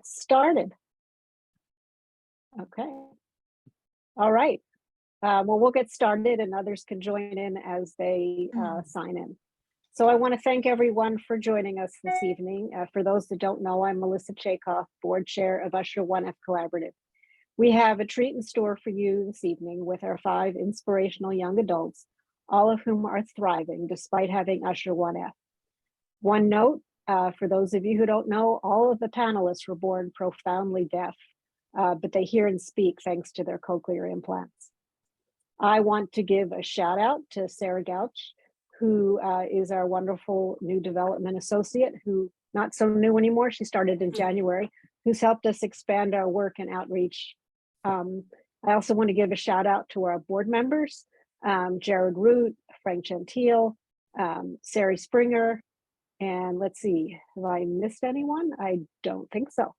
started. Okay. All right. Well, we'll get started and others can join in as they sign in. So I want to thank everyone for joining us this evening. For those that don't know, I'm Melissa Chaikoff, board chair of Usher 1F Collaborative. We have a treat in store for you this evening with our 5 inspirational young adults, all of whom are thriving despite having Usher 1F. One note, for those of you who don't know, all of the panelists were born profoundly deaf, but they hear and speak thanks to their cochlear implants. I want to give a shout out to Sarah Gouch, who is our wonderful new development associate, who not so new anymore, she started in January, who's helped us expand our work and outreach. I also want to give a shout out to our board members, Jared Root, Frank Gentile, Sari Springer, and let's see, have I missed anyone? I don't think so.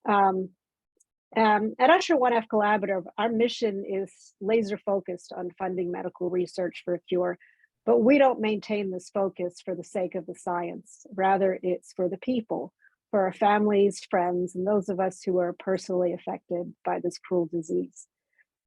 At Usher 1F Collaborative, our mission is laser focused on funding medical research for a cure, but we don't maintain this focus for the sake of the science. Rather, it's for the people, for our families, friends, and those of us who are personally affected by this cruel disease.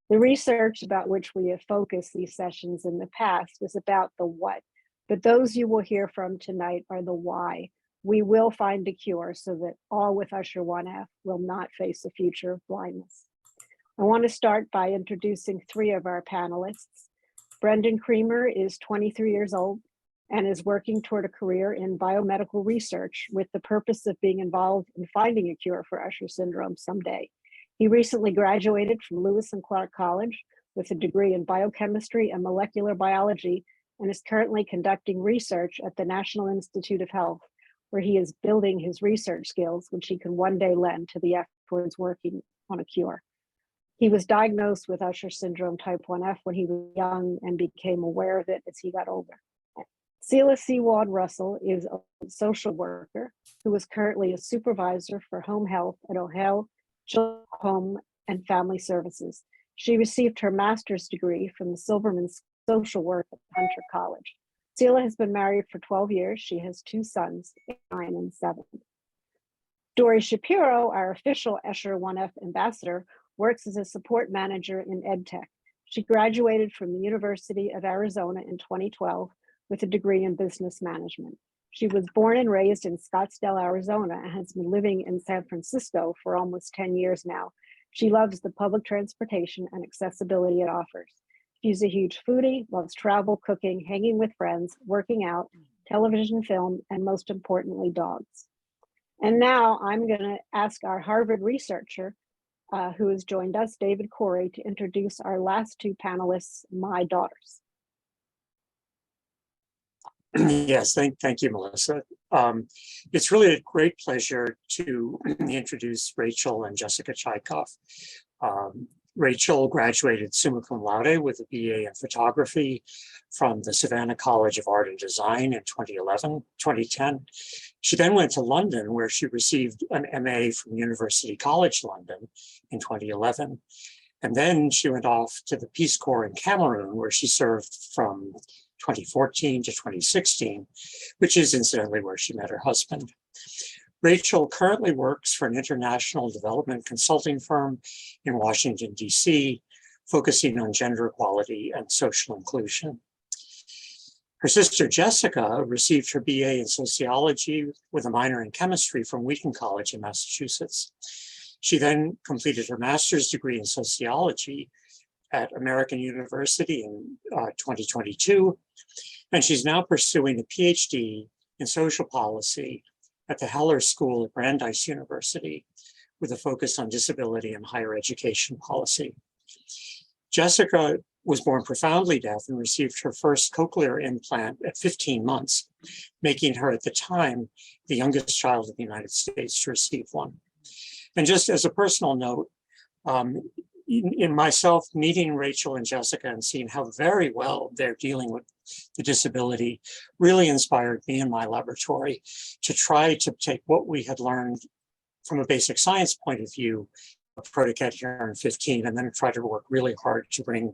The research about which we have focused these sessions in the past is about the what, but those you will hear from tonight are the why. We will find a cure so that all with Usher 1F will not face a future of blindness. I want to start by introducing 3 of our panelists. Brendan Creamer is 23 years old and is working toward a career in biomedical research with the purpose of being involved in finding a cure for Usher syndrome someday. He recently graduated from Lewis and Clark College with a degree in biochemistry and molecular biology and is currently conducting research at the National Institute of Health, where he is building his research skills, which he can one day lend to the effort towards working on a cure. He was diagnosed with Usher syndrome type 1F when he was young and became aware of it as he got older. Celia Sewald Russell is a social worker who is currently a supervisor for home health at Ohio Children's Home and Family Services. She received her master's degree from the Silverman Social Work at Hunter College. Celia has been married for 12 years. She has 2 sons, 9 and 7. Dory Shapiro, our official Usher 1F ambassador, works as a support manager in EdTech. She graduated from the University of Arizona in 2012 with a degree in business management. She was born and raised in Scottsdale, Arizona, and has been living in San Francisco for almost 10 years now. She loves the public transportation and accessibility it offers. She's a huge foodie, loves travel, cooking, hanging with friends, working out, television, film, and most importantly, dogs. And now I'm going to ask our Harvard researcher who has joined us, David Corey, to introduce our last 2 panelists, my daughters. Yes, thank you, Melissa. It's really a great pleasure to introduce Rachel and Jessica Chaikoff. Rachel graduated summa cum laude with a BA in photography from the Savannah College of Art and Design in 2010. She then went to London, where she received an MA from University College London in 2011. And then she went off to the Peace Corps in Cameroon, where she served from 2014 to 2016, which is incidentally where she met her husband. Rachel currently works for an international development consulting firm in Washington, D.C., focusing on gender equality and social inclusion. Her sister Jessica received her BA in sociology with a minor in chemistry from Wheaton College in Massachusetts. She then completed her master's degree in sociology at American University in 2022, and she's now pursuing a PhD in social policy at the Heller School at Brandeis University with a focus on disability and higher education policy. Jessica was born profoundly deaf and received her first cochlear implant at 15 months, making her at the time the youngest child in the United States to receive one. And just as a personal note, in myself meeting Rachel and Jessica and seeing how very well they're dealing with the disability really inspired me in my laboratory to try to take what we had learned from a basic science point of view of protocatechurin 15 and then try to work really hard to bring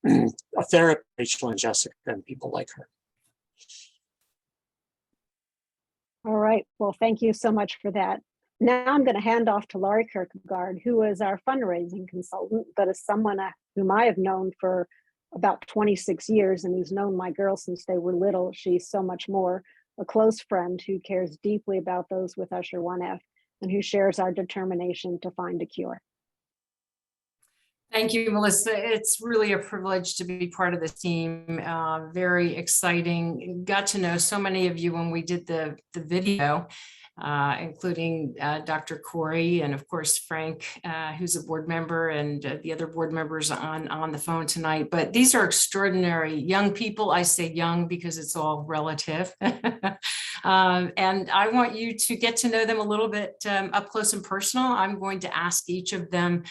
a therapy to Rachel and Jessica and people like her. All right, well, thank you so much for that. Now I'm going to hand off to Laurie Kierkegaard, who is our fundraising consultant, but is someone whom I have known for about 26 years and who's known my girls since they were little. She's so much more a close friend who cares deeply about those with Usher 1F and who shares our determination to find a cure. Thank you, Melissa. It's really a privilege to be part of this team. Very exciting. Got to know so many of you when we did the video, including Dr. Corey and of course Frank, who's a board member, and the other board members on the phone tonight. But these are extraordinary young people. I say young because it's all relative. And I want you to get to know them a little bit up close and personal. I'm going to ask each of them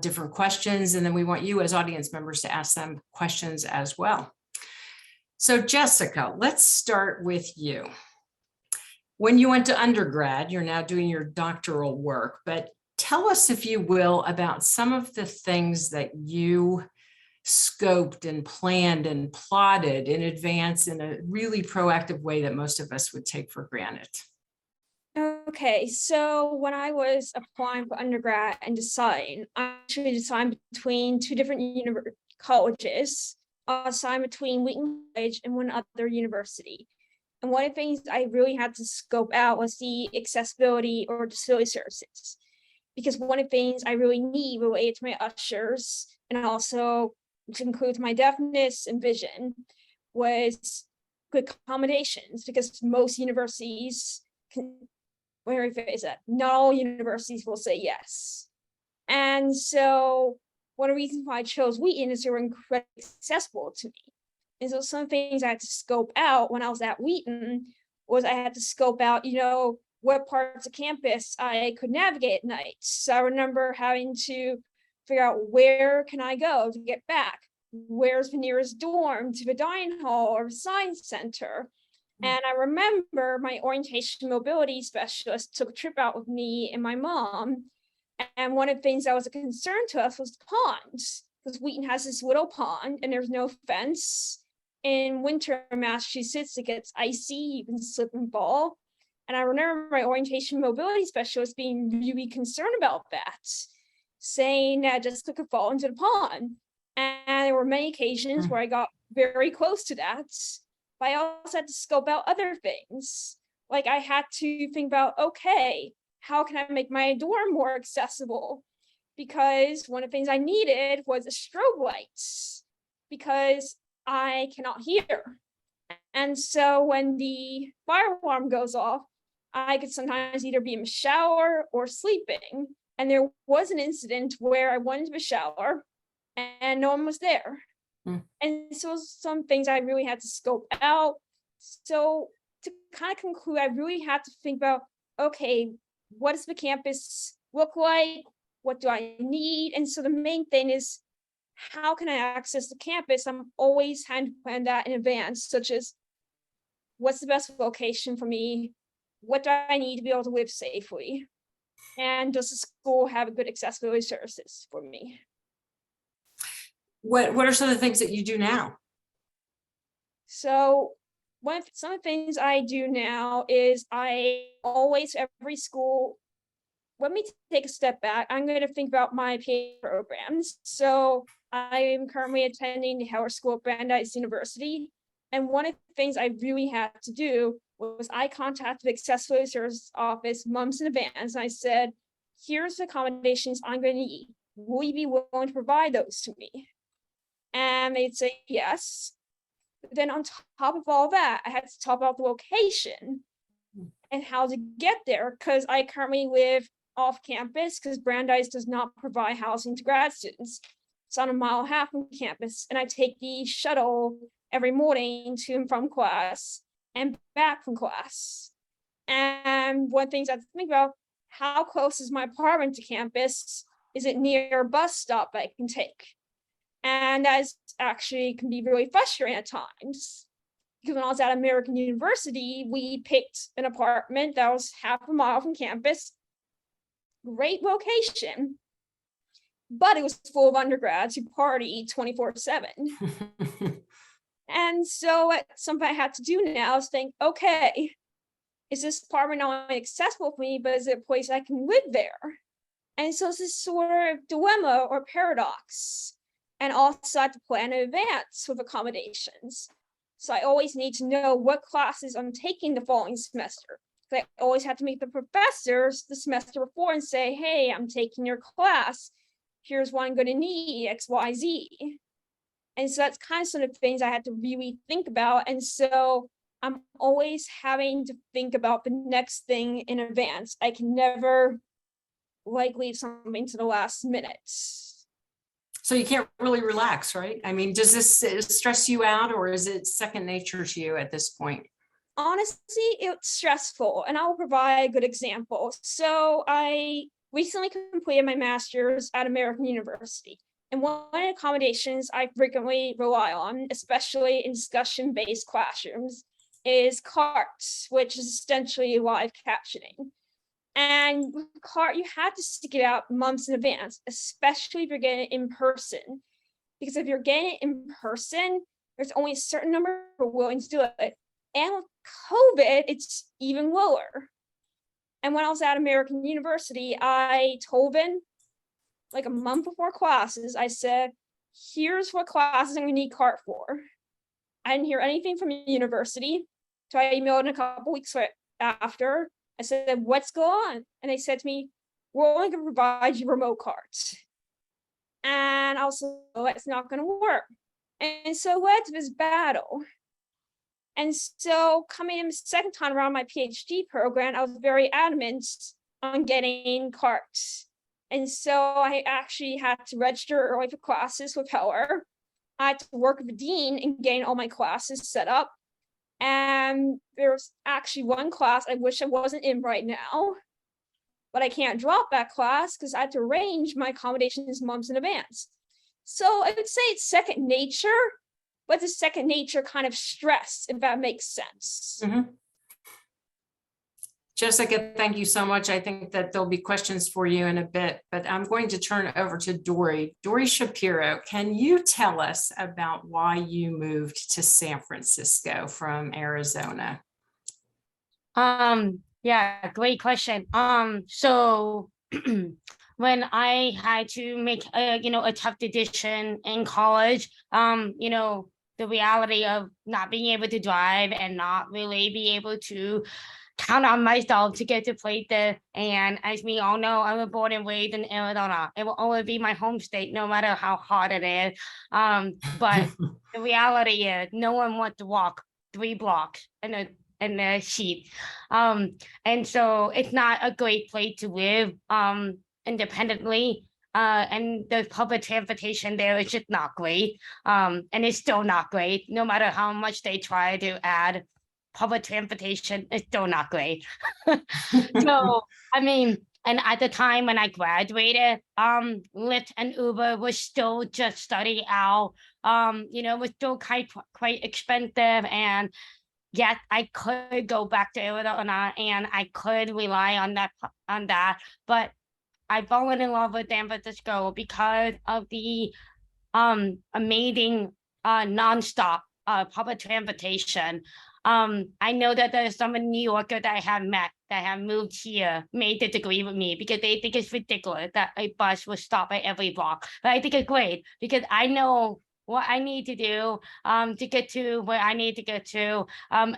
different questions, and then we want you as audience members to ask them questions as well. So Jessica, let's start with you. When you went to undergrad, you're now doing your doctoral work, but tell us, if you will, about some of the things that you scoped and planned and plotted in advance in a really proactive way that most of us would take for granted. Okay, so when I was applying for undergrad and deciding, I actually decided between two different colleges. I decided between Wheaton College and one other university. And one of the things I really had to scope out was the accessibility or disability services, because one of the things I really need related to my ushers, and also which includes my deafness and vision, was good accommodations, because most universities can, where is that? Not all universities will say yes. And so one of the reasons why I chose Wheaton is they were incredibly accessible to me. And so some things I had to scope out when I was at Wheaton was I had to scope out, what parts of campus I could navigate at night. So I remember having to figure out, where can I go to get back? Where's the nearest dorm to the dining hall or the science center? And I remember my orientation mobility specialist took a trip out with me and my mom. And one of the things that was a concern to us was the ponds, because Wheaton has this little pond and there's no fence. In winter in Massachusetts, it gets icy, you can slip and fall. And I remember my orientation mobility specialist being really concerned about that, saying that Jessica could fall into the pond. And there were many occasions where I got very close to that. But I also had to scope out other things. Like I had to think about, okay, how can I make my dorm more accessible? Because one of the things I needed was a strobe lights, because I cannot hear. And so when the fire alarm goes off, I could sometimes either be in the shower or sleeping. And there was an incident where I went into the shower and no one was there. And so some things I really had to scope out. So to kind of conclude, I really had to think about, okay, what does the campus look like? What do I need? And so the main thing is, how can I access the campus? I'm always trying to plan that in advance, such as, what's the best location for me? What do I need to be able to live safely? And does the school have good accessibility services for me? What are some of the things that you do now? So some of the things I do now is I always, every school, let me take a step back. I'm going to think about my PhD programs. So I am currently attending the Howard School at Brandeis University. And one of the things I really had to do was I contacted the Accessibility Services Office months in advance. And I said, here's the accommodations I'm going to need. Will you be willing to provide those to me? And they'd say yes. Then on top of all that, I had to talk about the location and how to get there, because I currently live off campus, because Brandeis does not provide housing to grad students. It's on 1.5 miles from campus, and I take the shuttle every morning to and from class and back from class. And one thing I have to think about, how close is my apartment to campus? Is it near a bus stop I can take? And that actually can be really frustrating at times. Because when I was at American University, we picked an apartment that was 0.5 mile from campus. Great location. But it was full of undergrads who party 24/7. And so something I had to do now is think, okay, is this apartment not only accessible for me, but is it a place I can live there? And so it's this sort of dilemma or paradox. And also I have to plan in advance with accommodations. So I always need to know what classes I'm taking the following semester. So I always have to meet the professors the semester before and say, hey, I'm taking your class. Here's what I'm going to need, X, Y, Z. And so that's kind of sort of things I had to really think about. And so I'm always having to think about the next thing in advance. I can never leave something to the last minute. So you can't really relax, right? I mean, does this stress you out, or is it second nature to you at this point? Honestly, it's stressful, and I'll provide a good example. So I recently completed my master's at American University. And one of the accommodations I frequently rely on, especially in discussion-based classrooms, is CART, which is essentially live captioning. And with CART, you have to stick it out months in advance, especially if you're getting it in person. Because if you're getting it in person, there's only a certain number of people willing to do it. And with COVID, it's even lower. And when I was at American University, I told them, like a month before classes, I said, here's what classes I'm gonna need CART for. I didn't hear anything from the university. So I emailed in a couple weeks after. I said, what's going on? And they said to me, we're only gonna provide you remote cards. And I was like, it's not gonna work. And so it led to this battle. And so coming in the second time around my PhD program, I was very adamant on getting carts. And so I actually had to register early for classes with Heller. I had to work with the dean in getting all my classes set up. And there's actually one class I wish I wasn't in right now, but I can't drop that class because I had to arrange my accommodations months in advance. So I would say it's second nature, but it's second nature kind of stress, if that makes sense. Mm-hmm. Jessica, thank you so much. I think that there'll be questions for you in a bit, but I'm going to turn over to Dory. Dory Shapiro, can you tell us about why you moved to San Francisco from Arizona? Yeah, great question. So when I had to make a tough decision in college, the reality of not being able to drive and not really be able to count on myself to get to places. And as we all know, I was born and raised in Arizona. It will always be my home state, no matter how hard it is. But the reality is no one wants to walk 3 blocks in the sheet. And so it's not a great place to live independently. And the public transportation there is just not great. And it's still not great, no matter how much they try to add public transportation, is still not great. So, I mean, and at the time when I graduated, Lyft and Uber was still just starting out, was still quite expensive. And yes, I could go back to Arizona and I could rely on that, but I've fallen in love with San Francisco because of the amazing nonstop public transportation. I know that there's some New Yorker that I have met that have moved here, may disagree with me because they think it's ridiculous that a bus will stop at every block. But I think it's great because I know what I need to do to get to where I need to get to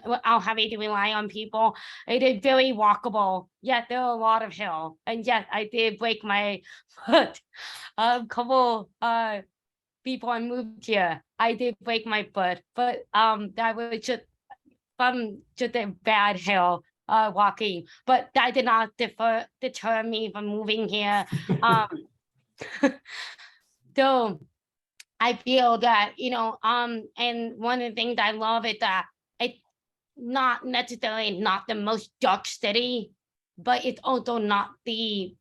without having to rely on people. It is very walkable. Yes, there are a lot of hills. And yes, I did break my foot a couple before I moved here. I did break my foot, but that was just from just a bad hill walking. But that did not deter me from moving here. So I feel that, and one of the things I love is that it's not necessarily not the most dark city, but it's also not the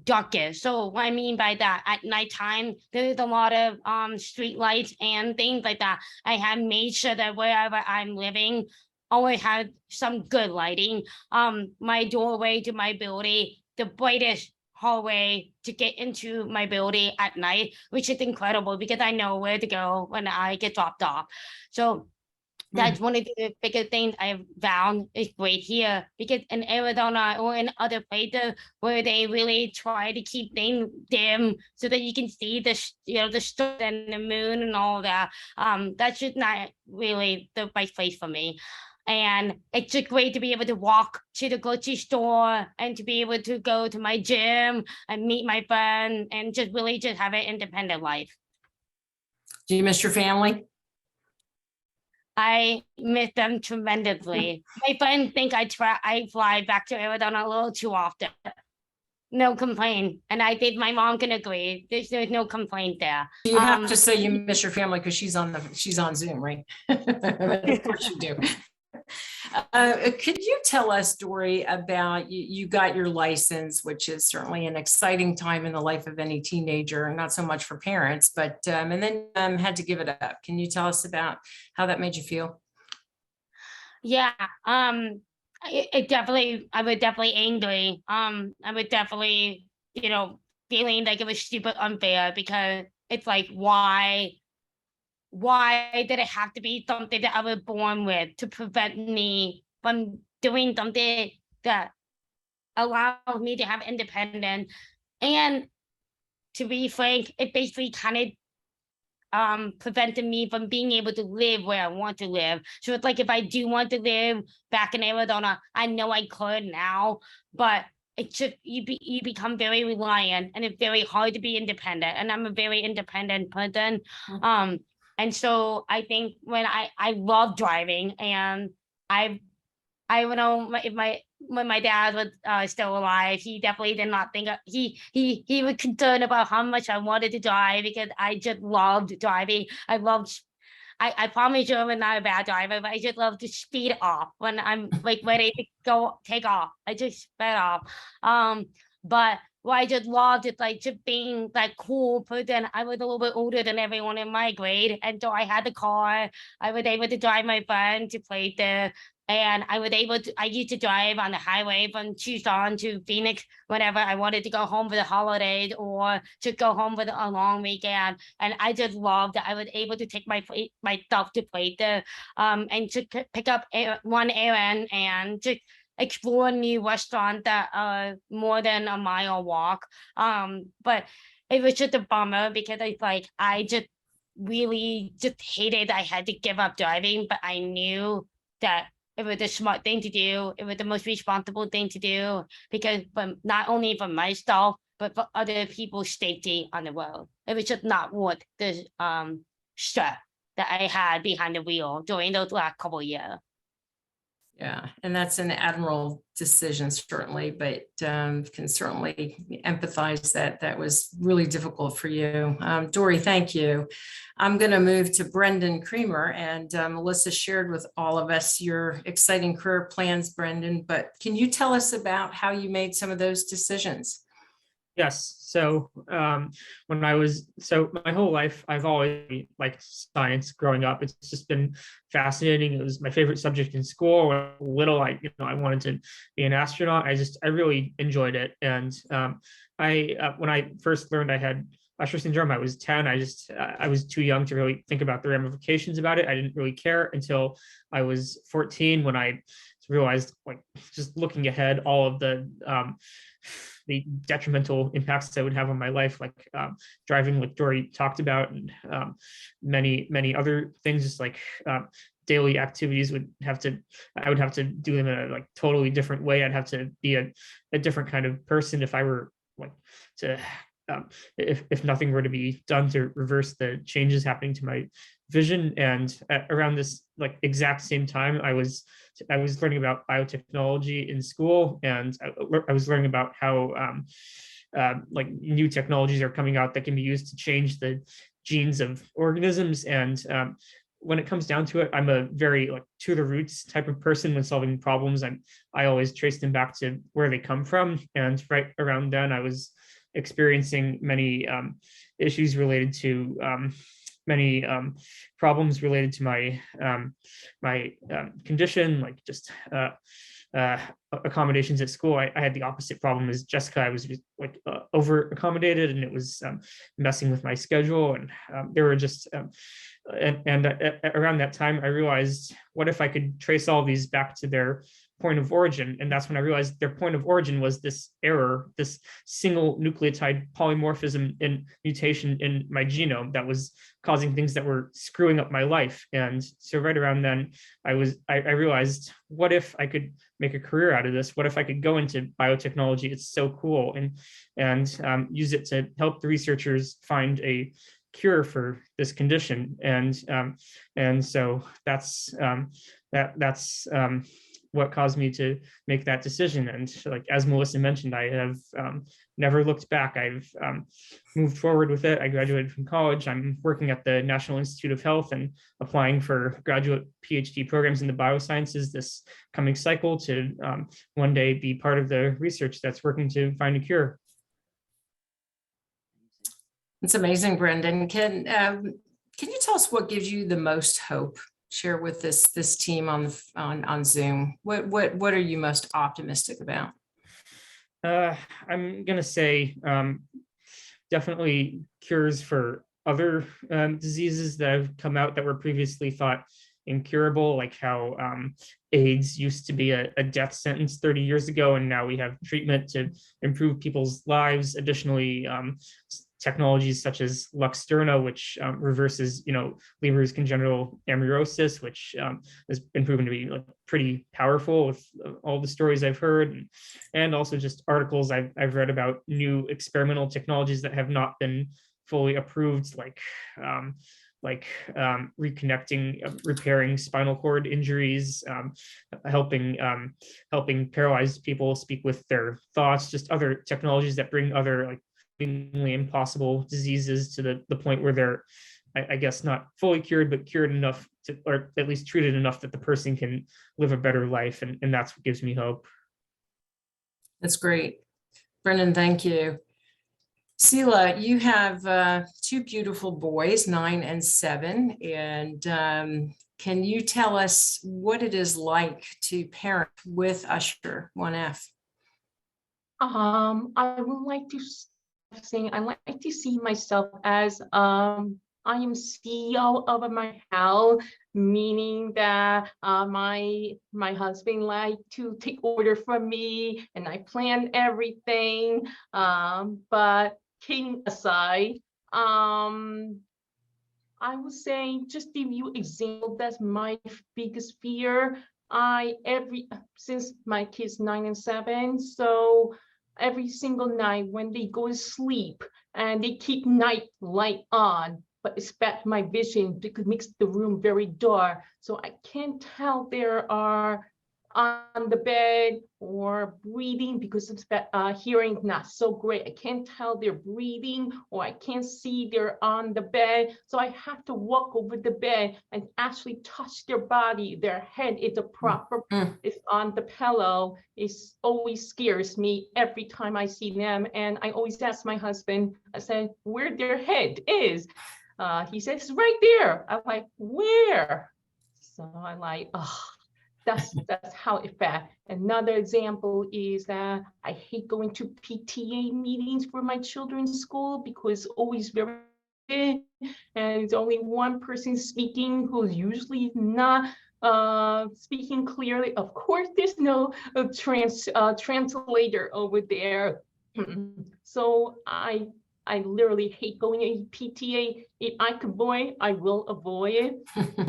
darkest. So what I mean by that, at nighttime, there's a lot of street lights and things like that. I have made sure that wherever I'm living, always have some good lighting. My doorway to my building, the brightest hallway to get into my building at night, which is incredible because I know where to go when I get dropped off. So That's one of the biggest things I've found is great here, because in Arizona or in other places where they really try to keep things dim so that you can see the stars and the moon and all that. That's just not really the right place for me. And it's just great to be able to walk to the grocery store and to be able to go to my gym and meet my friend and just really just have an independent life. Do you miss your family? I miss them tremendously. My friends think I fly back to Arizona a little too often. No complaint. And I think my mom can agree. There's no complaint there. You have to say you miss your family because she's on Zoom, right? Of course you do. Could you tell us, Dory, about you got your license, which is certainly an exciting time in the life of any teenager, not so much for parents, but and then had to give it up. Can you tell us about how that made you feel? Yeah. I was definitely angry. I was definitely, feeling like it was super unfair, because it's like, why did it have to be something that I was born with to prevent me from doing something that allows me to have independence? And to be frank, it basically kind of prevented me from being able to live where I want to live. So it's like, if I do want to live back in Arizona, I know I could now, but it's just you become very reliant, and it's very hard to be independent. And I'm a very independent person. And so I think when I love driving, and I don't know if when my dad was still alive, he definitely did not think he was concerned about how much I wanted to drive, because I just loved driving. I promise you I'm not a bad driver, but I just love to speed off when I'm like ready to take off. I just sped off. But what I just loved is like just being that cool person. I was a little bit older than everyone in my grade, and so I had the car. I was able to drive my friend to play there. And I used to drive on the highway from Tucson to Phoenix whenever I wanted to go home for the holidays or to go home for a long weekend. And I just loved that I was able to take myself to play there, and to pick up one errand and just explore new restaurants that are more than a mile walk. But it was just a bummer, because I just really just hated I had to give up driving, but I knew that it was the smart thing to do. It was the most responsible thing to do, because not only for myself, but for other people's safety on the road. It was just not worth the stress that I had behind the wheel during those last couple of years. Yeah, and that's an admirable decision, certainly, but can certainly empathize that that was really difficult for you. Dory, thank you. I'm going to move to Brendan Creamer, and Melissa shared with all of us your exciting career plans, Brendan, but can you tell us about how you made some of those decisions? Yes. So my whole life, I've always liked science growing up. It's just been fascinating. It was my favorite subject in school. When I was little, I wanted to be an astronaut. I really enjoyed it. And when I first learned I had Usher syndrome, I was 10. I was too young to really think about the ramifications about it. I didn't really care until I was 14, when I realized, like, just looking ahead, all of the detrimental impacts that would have on my life, like driving, like Dory talked about, and many other things, just like daily activities I would have to do them in a like totally different way. I'd have to be a different kind of person if I were like to if nothing were to be done to reverse the changes happening to my vision. And around this like exact same time, I was learning about biotechnology in school, and I was learning about how like new technologies are coming out that can be used to change the genes of organisms. And when it comes down to it, I'm a very like to the roots type of person when solving problems. I always trace them back to where they come from. And right around then, I was experiencing many issues related to many problems related to my condition, like just uh, accommodations at school, I had the opposite problem as Jessica. I was just like over accommodated, and it was messing with my schedule. And there were just around that time, I realized, what if I could trace all these back to their point of origin? And that's when I realized their point of origin was this error, this single nucleotide polymorphism and mutation in my genome that was causing things that were screwing up my life. And so right around then, I realized, what if I could make a career out of this? What if I could go into biotechnology? It's so cool, and use it to help the researchers find a cure for this condition. And so that's what caused me to make that decision. And like, as Melissa mentioned, I have never looked back. I've moved forward with it. I graduated from college. I'm working at the National Institute of Health and applying for graduate PhD programs in the biosciences this coming cycle to one day be part of the research that's working to find a cure. It's amazing, Brendan. Can you tell us what gives you the most hope? Share with this team on Zoom. What are you most optimistic about? I'm gonna say definitely cures for other diseases that have come out that were previously thought incurable, like how AIDS used to be a death sentence 30 years ago, and now we have treatment to improve people's lives. Additionally, technologies such as Luxturna, which reverses, Leber's congenital amaurosis, which has been proven to be pretty powerful with all the stories I've heard, and also just articles I've read about new experimental technologies that have not been fully approved, like reconnecting, repairing spinal cord injuries, helping paralyzed people speak with their thoughts, just other technologies that bring other seemingly impossible diseases to the point where they're, I guess, not fully cured, but cured enough to, or at least treated enough that the person can live a better life. And that's what gives me hope. That's great. Brendan, thank you. Sela, you have two beautiful boys, 9 and 7. And can you tell us what it is like to parent with Usher 1F? I would like to say I like to see myself as I am CEO of my house, meaning that my husband like to take order from me and I plan everything. But kidding aside, I would say, just give you example, that's my biggest fear. Since my kids 9 and 7, so every single night when they go to sleep and they keep night light on, but it's bad my vision because it makes the room very dark. So I can't tell there are on the bed or breathing because of hearing not so great. I can't tell they're breathing, or I can't see they're on the bed. So I have to walk over the bed and actually touch their body. Their head is a proper, it's on the pillow. It always scares me every time I see them. And I always ask my husband, I said, where their head is. He says, right there. I'm like, where? So I'm like, oh. That's how it felt. Another example is that I hate going to PTA meetings for my children's school because always very big, and it's only one person speaking who's usually not speaking clearly. Of course, there's no translator over there. So I literally hate going to PTA. If I could avoid, I will avoid it.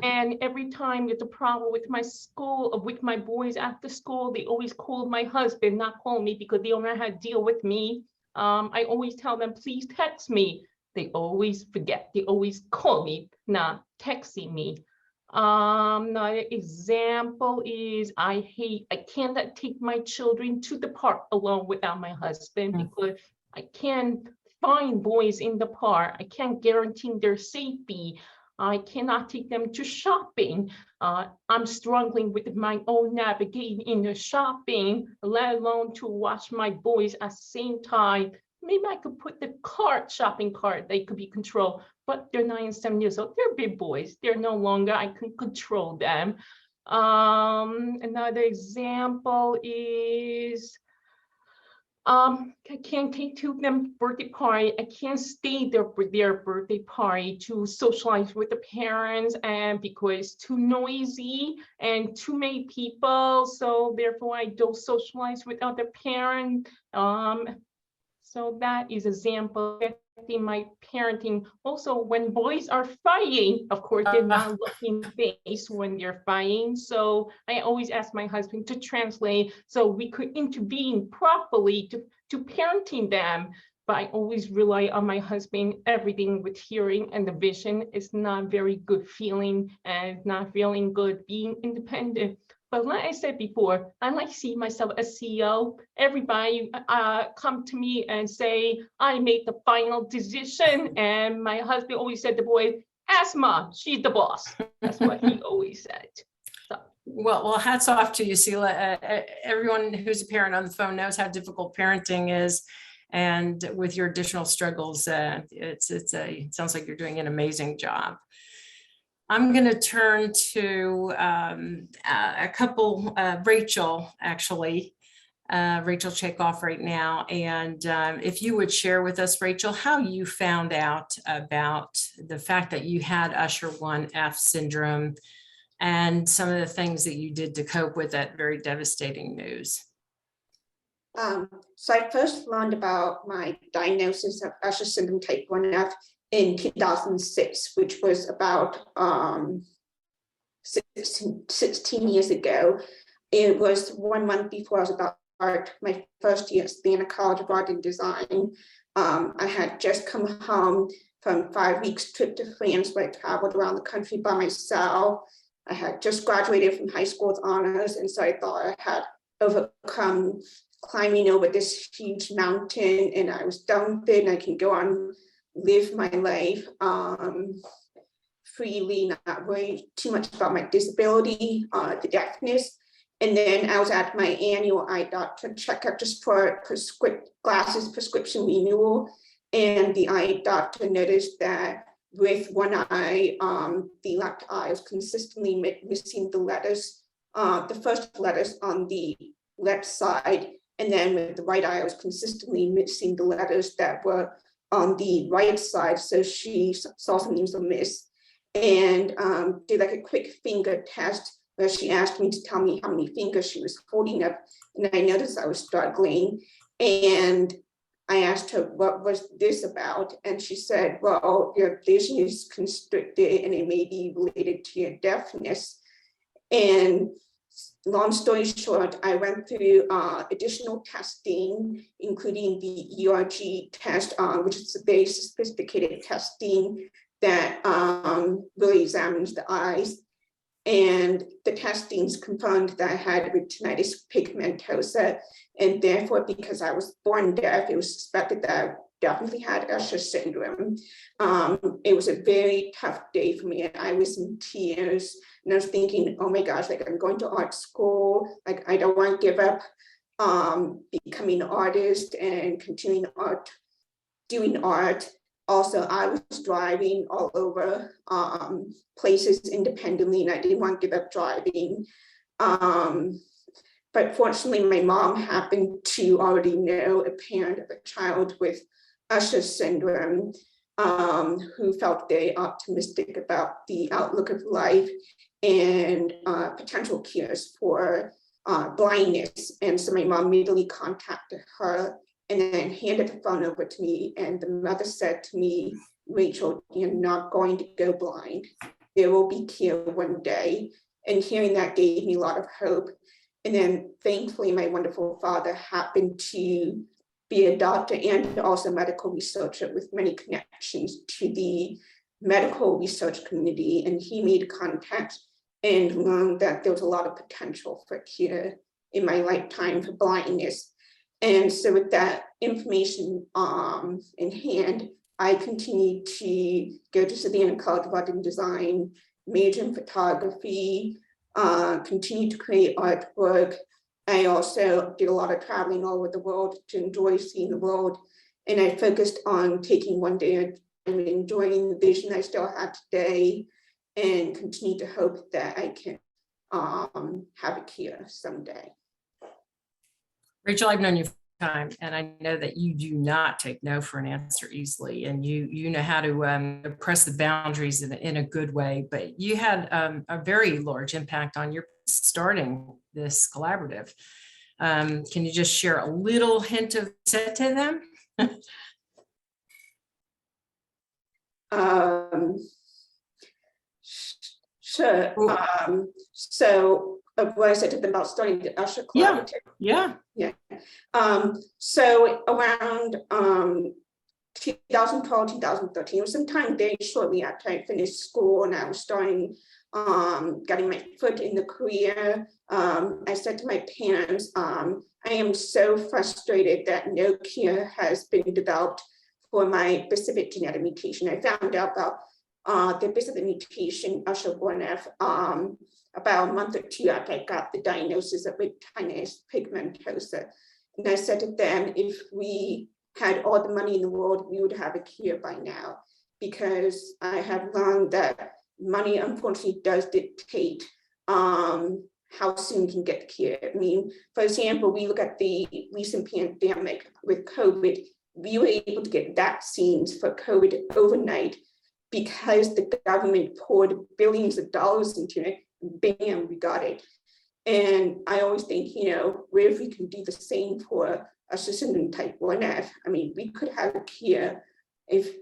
And every time there's a problem with my school, with my boys after school, they always call my husband, not call me, because they don't know how to deal with me. I always tell them, please text me. They always forget. They always call me, not texting me. Another example is I cannot take my children to the park alone without my husband because I can't find boys in the park. I can't guarantee their safety. I cannot take them to shopping. I'm struggling with my own navigating in the shopping, let alone to watch my boys at the same time. Maybe I could put the shopping cart, they could be controlled, but they're 9 and 7 years old. They're big boys. They're no longer, I can control them. Another example is, I can't take to them birthday party. I can't stay there for their birthday party to socialize with the parents, and because it's too noisy and too many people, so therefore I don't socialize with other parents. So that is example in my parenting. Also, when boys are fighting, of course, they're not looking face when they're fighting. So I always ask my husband to translate so we could intervene properly to parenting them. But I always rely on my husband. Everything with hearing and the vision is not very good feeling and not feeling good being independent. But like I said before, I like to see myself as CEO. Everybody come to me and say, I made the final decision. And my husband always said to the boy, ask Mom, she's the boss. That's what he always said. So. Well, hats off to you, Sela. Everyone who's a parent on the phone knows how difficult parenting is. And with your additional struggles, it sounds like you're doing an amazing job. I'm going to turn to a couple, Rachel, actually, Rachel Chaykoff right now. And if you would share with us, Rachel, how you found out about the fact that you had Usher 1F syndrome and some of the things that you did to cope with that very devastating news. So I first learned about my diagnosis of Usher syndrome type 1F in 2006, which was about 16 years ago. It was 1 month before I was about to start my first year at Savannah College of Art and Design. I had just come home from 5 weeks trip to France, where I traveled around the country by myself. I had just graduated from high school with honors, and so I thought I had overcome climbing over this huge mountain, and I was done with it, and I can go on live my life freely, not worry too much about my disability, the deafness. And then I was at my annual eye doctor checkup just for glasses prescription renewal. And the eye doctor noticed that with one eye, the left eye was consistently missing the letters, the first letters on the left side. And then with the right eye, I was consistently missing the letters that were on the right side. So she saw something was amiss and did like a quick finger test where she asked me to tell me how many fingers she was holding up. And I noticed I was struggling. And I asked her, what was this about? And she said, well, your vision is constricted and it may be related to your deafness. And long story short, I went through additional testing, including the ERG test, which is a very sophisticated testing that really examines the eyes. And the testings confirmed that I had retinitis pigmentosa, and therefore, because I was born deaf, it was suspected that I definitely had Usher syndrome. It was a very tough day for me, and I was in tears. And I was thinking, oh my gosh, like I'm going to art school, like I don't want to give up becoming an artist and continuing art, doing art. Also, I was driving all over places independently, and I didn't want to give up driving. But fortunately, my mom happened to already know a parent of a child with Usher syndrome, who felt very optimistic about the outlook of life and potential cures for blindness. And so my mom immediately contacted her and then handed the phone over to me. And the mother said to me, Rachel, you're not going to go blind. There will be cure one day. And hearing that gave me a lot of hope. And then thankfully, my wonderful father happened to be a doctor and also a medical researcher with many connections to the medical research community. And he made contact and learned that there was a lot of potential for cure in my lifetime for blindness. And so with that information in hand, I continued to go to Savannah College of Art and Design, major in photography, continued to create artwork. I also did a lot of traveling all over the world to enjoy seeing the world. And I focused on taking one day at a time and enjoying the vision I still have today, and continue to hope that I can have a care someday. Rachel, I've known you for time, and I know that you do not take no for an answer easily, and you know how to press the boundaries in a good way. But you had a very large impact on your starting this collaborative. Can you just share a little hint of said to them? Sure. So what I said to them about starting the Usher Yeah. collaborative. Yeah. Yeah. So around 2012, 2013, it was sometime very shortly after I finished school and I was starting getting my foot in the career. I said to my parents, I am so frustrated that no cure has been developed for my specific genetic mutation. I found out about the specific mutation, Usher1F, about a month or two after I got the diagnosis of retinitis pigmentosa. And I said to them, if we had all the money in the world, we would have a cure by now, because I have learned that money unfortunately does dictate how soon we can get the cure. I mean, for example, we look at the recent pandemic with COVID, we were able to get vaccines for COVID overnight because the government poured billions of dollars into it. Bam, we got it. And I always think, you know, where if we can do the same for Usher syndrome type 1F, I mean, we could have a cure if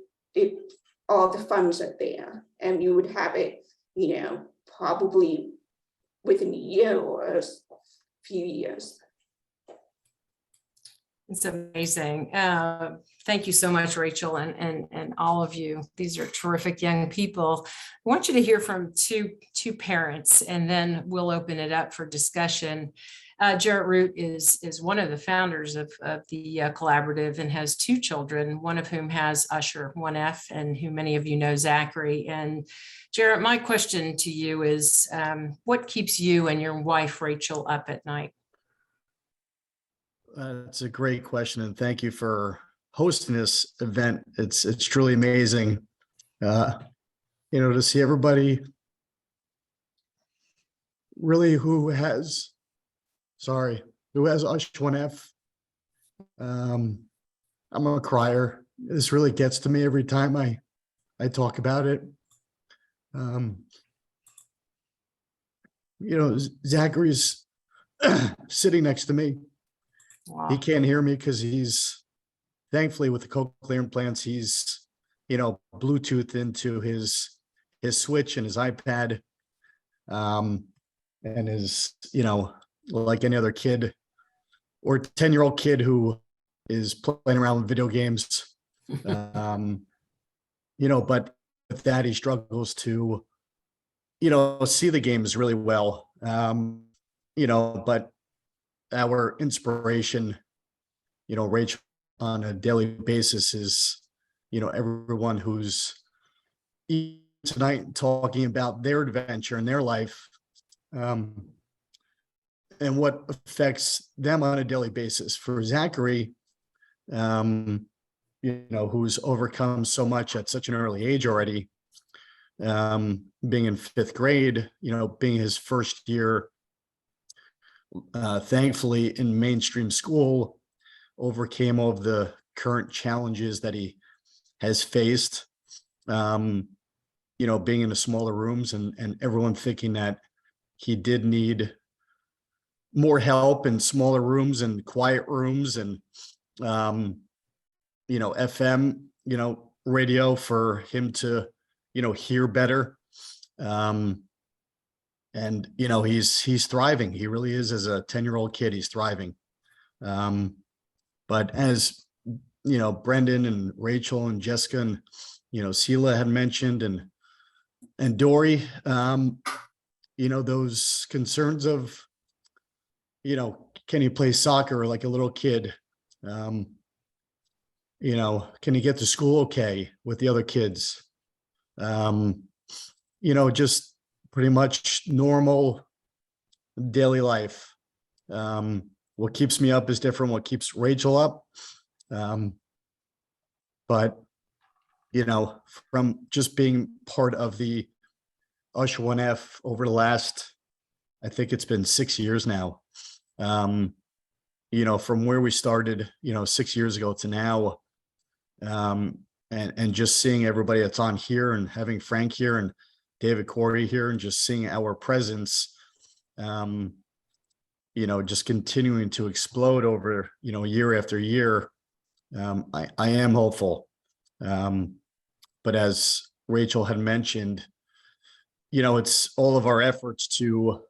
all the funds are there, and we would have it, you know, probably within a year or a few years. It's amazing. Thank you so much, Rachel, and all of you. These are terrific young people. I want you to hear from two parents, and then we'll open it up for discussion. Jarrett Root is one of the founders of the collaborative and has two children, one of whom has Usher1F, and who many of you know, Zachary. And Jarrett, my question to you is, what keeps you and your wife, Rachel, up at night? That's a great question, and thank you for hosting this event. It's truly amazing, you know, to see everybody really who has Usher1F. I'm a crier. This really gets to me every time I talk about it. You know, Zachary's sitting next to me. Wow. He can't hear me because he's, thankfully with the cochlear implants, he's, you know, Bluetooth into his switch and his iPad, and is, you know, like any other kid or 10-year-old kid who is playing around with video games. You know, but with that, he struggles to, you know, see the games really well. You know, but our inspiration, you know, Rachel, on a daily basis is, you know, everyone who's tonight talking about their adventure and their life, and what affects them on a daily basis. For Zachary, you know, who's overcome so much at such an early age already, being in 5th grade, you know, being his first year, thankfully in mainstream school, overcame all of the current challenges that he has faced, you know, being in the smaller rooms and everyone thinking that he did need more help in smaller rooms and quiet rooms and, you know, FM, you know, radio for him to, you know, hear better. And, you know, he's thriving. He really is. As a 10-year-old kid, he's thriving. But as, you know, Brendan and Rachel and Jessica and, you know, Sheila had mentioned, and Dory, you know, those concerns of, you know, can he play soccer like a little kid? You know, can he get to school okay with the other kids? You know, just pretty much normal daily life. What keeps me up is different. What keeps Rachel up. But, you know, from just being part of the Usher1F over the last, I think it's been 6 years now. From where we started, 6 years ago to now, and just seeing everybody that's on here and having Frank here and David Corey here and just seeing our presence, just continuing to explode over, year after year. I am hopeful. But as Rachel had mentioned, it's all of our efforts to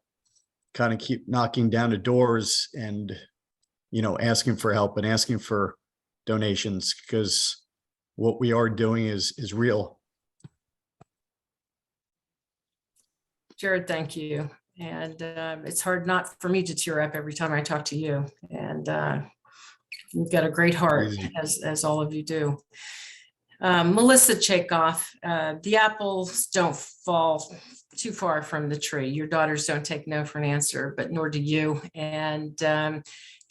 kind of keep knocking down the doors and, asking for help and asking for donations, because what we are doing is real. Jared, thank you. And it's hard not for me to tear up every time I talk to you. And you've got a great heart, as all of you do. Melissa Chaikoff, the apples don't fall too far from the tree. Your daughters don't take no for an answer, but nor do you. And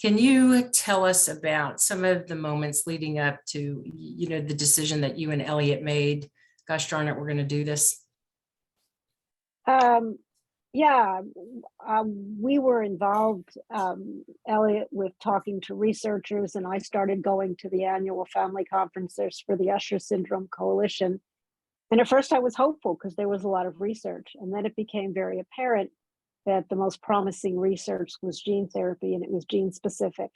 can you tell us about some of the moments leading up to, the decision that you and Elliot made? Gosh darn it, we're going to do this. We were involved, Elliot, with talking to researchers, and I started going to the annual family conferences for the Usher Syndrome Coalition. And at first I was hopeful because there was a lot of research, and then it became very apparent that the most promising research was gene therapy, and it was gene specific.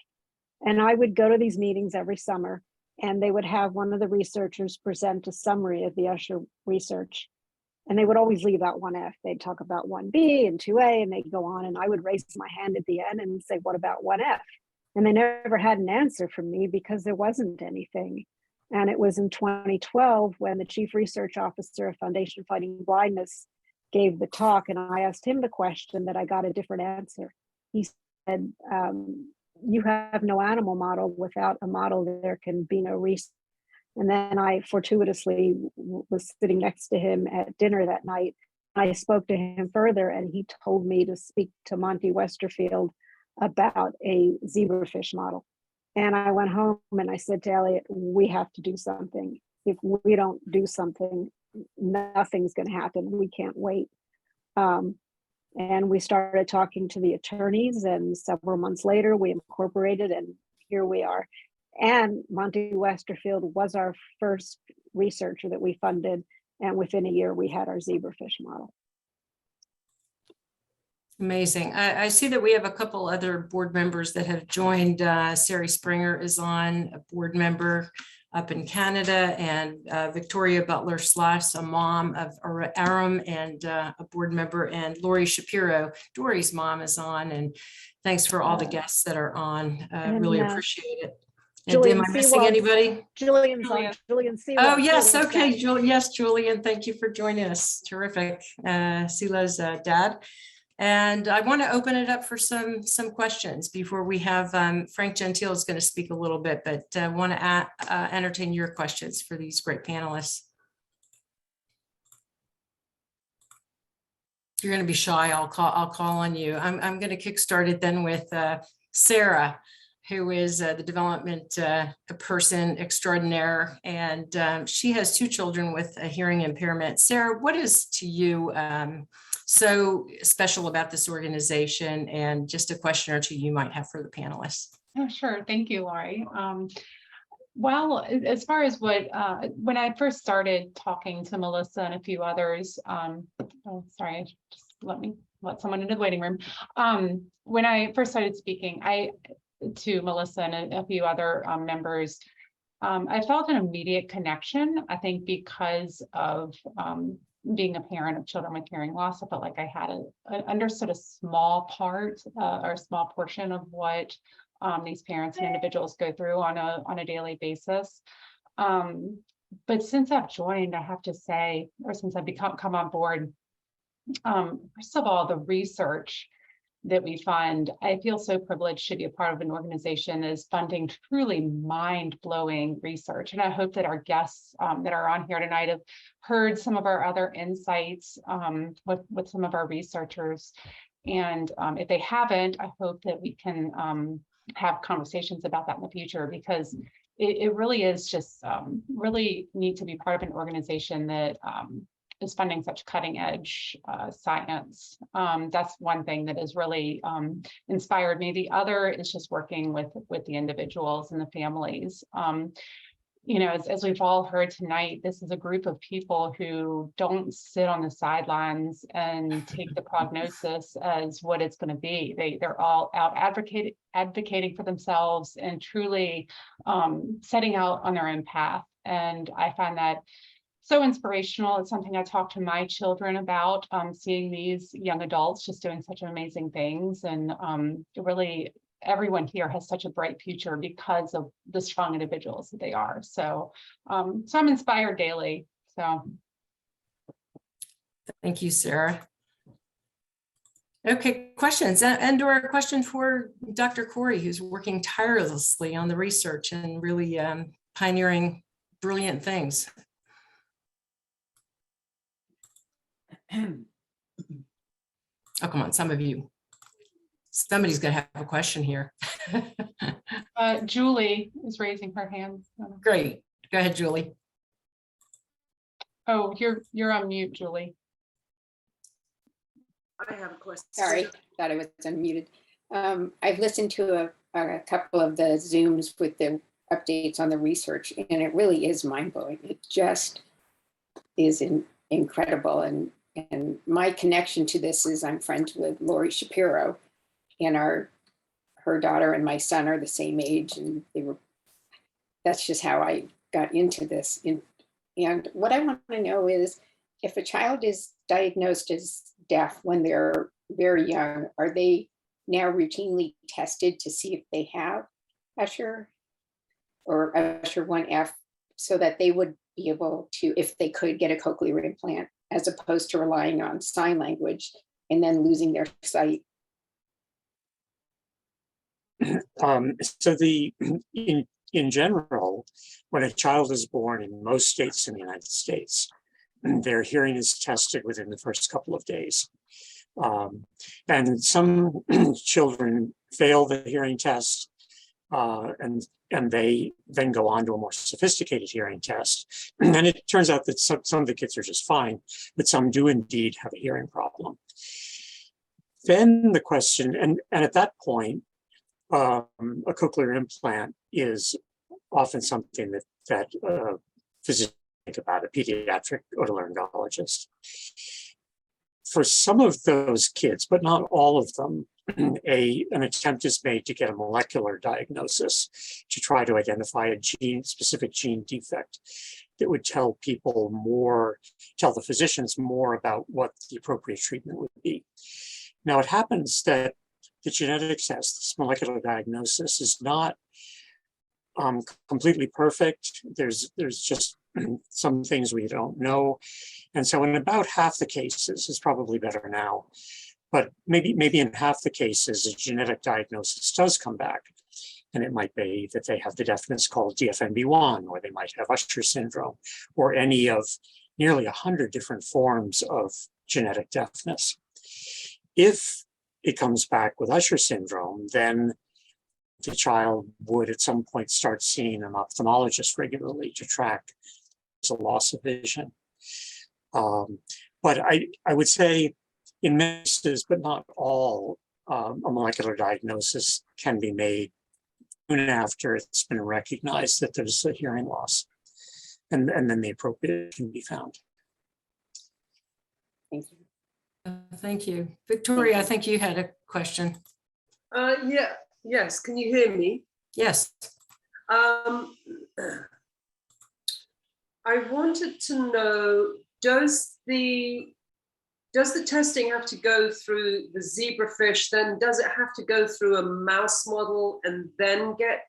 And I would go to these meetings every summer, and they would have one of the researchers present a summary of the Usher research. And they would always leave out 1F. They'd talk about 1B and 2A, and they'd go on, and I would raise my hand at the end and say, what about 1F? And they never had an answer from me because there wasn't anything. And it was in 2012 when the chief research officer of Foundation Fighting Blindness gave the talk, and I asked him the question that I got a different answer. He said, you have no animal model. Without a model, there can be no research. And then I fortuitously was sitting next to him at dinner that night. I spoke to him further, and he told me to speak to Monty Westerfield about a zebrafish model. And I went home and I said to Elliot, we have to do something. If we don't do something, nothing's going to happen. We can't wait. And we started talking to the attorneys, and several months later we incorporated, and here we are. And Monty Westerfield was our first researcher that we funded. And within a year, we had our zebrafish model. Amazing. I see that we have a couple other board members that have joined. Sari Springer is on, a board member up in Canada, and Victoria Butler Slash, a mom of Aram and a board member, and Lori Shapiro, Dory's mom, is on. And thanks for all the guests that are on. Really appreciate it. And am I missing anybody? Julian's on. Julian Seawald. Oh, yes. Okay. Yes, Julian. Thank you for joining us. Terrific. Sila's dad. And I want to open it up for some questions before we have Frank Gentile is going to speak a little bit, but I want to entertain your questions for these great panelists. You're going to be shy. I'll call on you. I'm going to kickstart it then with Sarah, who is the development person extraordinaire, and she has 2 children with a hearing impairment. Sarah, what is to you so special about this organization, and just a question or two you might have for the panelists? Oh, sure. Thank you, Laurie. Well, as far as when I first started talking to Melissa and a few others, oh, sorry, just let someone into the waiting room. When I first started speaking, to Melissa and a few other members, I felt an immediate connection. I think because of being a parent of children with hearing loss, I felt like I had understood a small part or a small portion of what these parents and individuals go through on a daily basis. But since I've joined, I have to say, or since I've come on board, first of all, the research that we fund, I feel so privileged to be a part of an organization that is funding truly mind-blowing research. And I hope that our guests that are on here tonight have heard some of our other insights with some of our researchers. And if they haven't, I hope that we can have conversations about that in the future, because it really is just really neat to be part of an organization that funding such cutting edge science. That's one thing that has really inspired me. The other is just working with the individuals and the families. You know, as we've all heard tonight, this is a group of people who don't sit on the sidelines and take the prognosis as what it's going to be. They're all out advocating for themselves and truly setting out on their own path. And I find that so inspirational. It's something I talk to my children about, seeing these young adults just doing such amazing things. And really, everyone here has such a bright future because of the strong individuals that they are. So, so I'm inspired daily. So. Thank you, Sarah. Okay, questions and/or a question for Dr. Corey, who's working tirelessly on the research and really pioneering brilliant things. Oh, come on, some of you. Somebody's gonna have a question here. Julie is raising her hand. Great, go ahead, Julie. Oh, you're on mute, Julie. I have a question. Sorry, thought I was unmuted. I've listened to a couple of the Zooms with the updates on the research, and it really is mind-blowing. It just is incredible. And my connection to this is I'm friends with Lori Shapiro, and her daughter and my son are the same age, and that's just how I got into this. And what I want to know is, if a child is diagnosed as deaf when they're very young, are they now routinely tested to see if they have Usher or Usher 1F, so that they would be able to, if they could, get a cochlear implant, as opposed to relying on sign language and then losing their sight? So in general, when a child is born in most states in the United States, their hearing is tested within the first couple of days. And some children fail the hearing test, and they then go on to a more sophisticated hearing test. And it turns out that some of the kids are just fine, but some do indeed have a hearing problem. Then the question, and at that point, a cochlear implant is often something that physicians think about, a pediatric otolaryngologist. For some of those kids, but not all of them, an attempt is made to get a molecular diagnosis to try to identify a specific gene defect that would tell the physicians more about what the appropriate treatment would be. Now, it happens that the genetic test, this molecular diagnosis, is not completely perfect. There's just some things we don't know. And so in about half the cases, it's probably better now, but maybe in half the cases, a genetic diagnosis does come back. And it might be that they have the deafness called DFNB1, or they might have Usher syndrome, or any of nearly 100 different forms of genetic deafness. If it comes back with Usher syndrome, then the child would at some point start seeing an ophthalmologist regularly to track the loss of vision. But I would say in many cases, but not all, a molecular diagnosis can be made soon after it's been recognized that there's a hearing loss, and then the appropriate can be found. Thank you. Thank you. Victoria, I think you had a question. Yes, can you hear me? Yes. I wanted to know, does the testing have to go through the zebrafish, then does it have to go through a mouse model and then get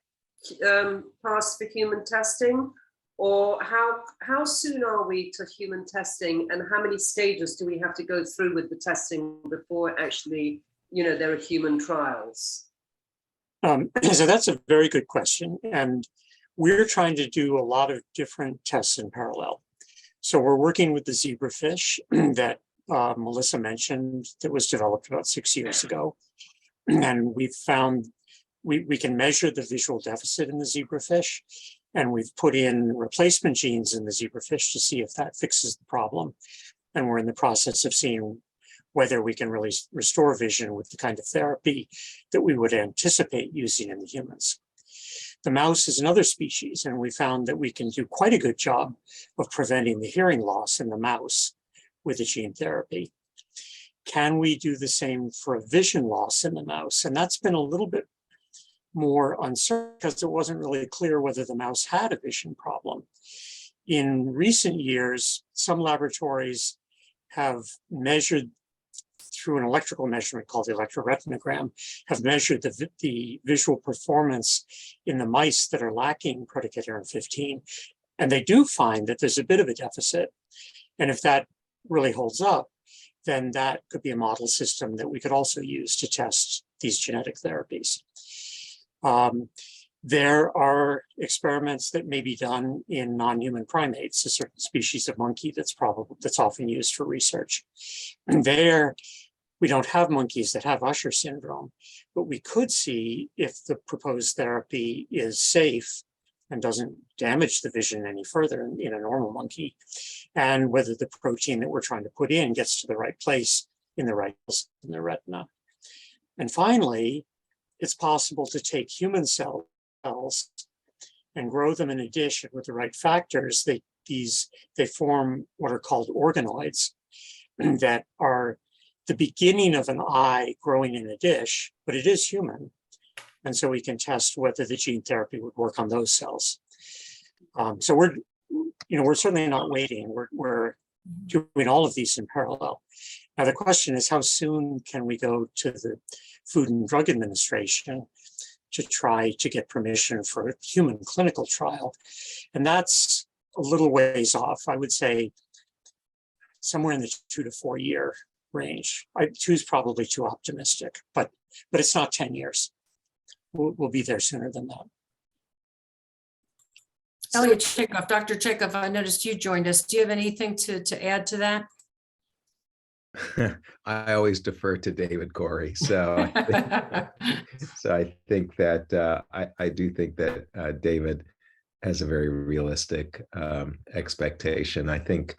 passed for human testing? Or how soon are we to human testing, and how many stages do we have to go through with the testing before actually, there are human trials? So that's a very good question. And we're trying to do a lot of different tests in parallel. So we're working with the zebrafish that Melissa mentioned, that was developed about 6 years ago. And we've found we can measure the visual deficit in the zebrafish. And we've put in replacement genes in the zebrafish to see if that fixes the problem. And we're in the process of seeing whether we can really restore vision with the kind of therapy that we would anticipate using in the humans. The mouse is another species, and we found that we can do quite a good job of preventing the hearing loss in the mouse with the gene therapy. Can we do the same for a vision loss in the mouse? And that's been a little bit more uncertain because it wasn't really clear whether the mouse had a vision problem. In recent years, some laboratories have measured through an electrical measurement called the electroretinogram, have measured the visual performance in the mice that are lacking protocaterin 15. And they do find that there's a bit of a deficit. And if that really holds up, then that could be a model system that we could also use to test these genetic therapies. There are experiments that may be done in non-human primates, a certain species of monkey that's often used for research. And there, we don't have monkeys that have Usher syndrome, but we could see if the proposed therapy is safe and doesn't damage the vision any further in a normal monkey, and whether the protein that we're trying to put in gets to the right place in the retina. And finally, it's possible to take human cells and grow them in a dish with the right factors. They form what are called organoids that are the beginning of an eye growing in a dish, but it is human. And so we can test whether the gene therapy would work on those cells. So we're certainly not waiting. We're doing all of these in parallel. Now the question is, how soon can we go to the Food and Drug Administration to try to get permission for a human clinical trial? And that's a little ways off. I would say somewhere in the 2 to 4 year range. 2 is probably too optimistic, but it's not 10 years. We'll be there sooner than that. Elliot Chekhov, Dr. Chekhov, I noticed you joined us. Do you have anything to add to that? I always defer to David Corey. So I think that I do think that David has a very realistic expectation. I think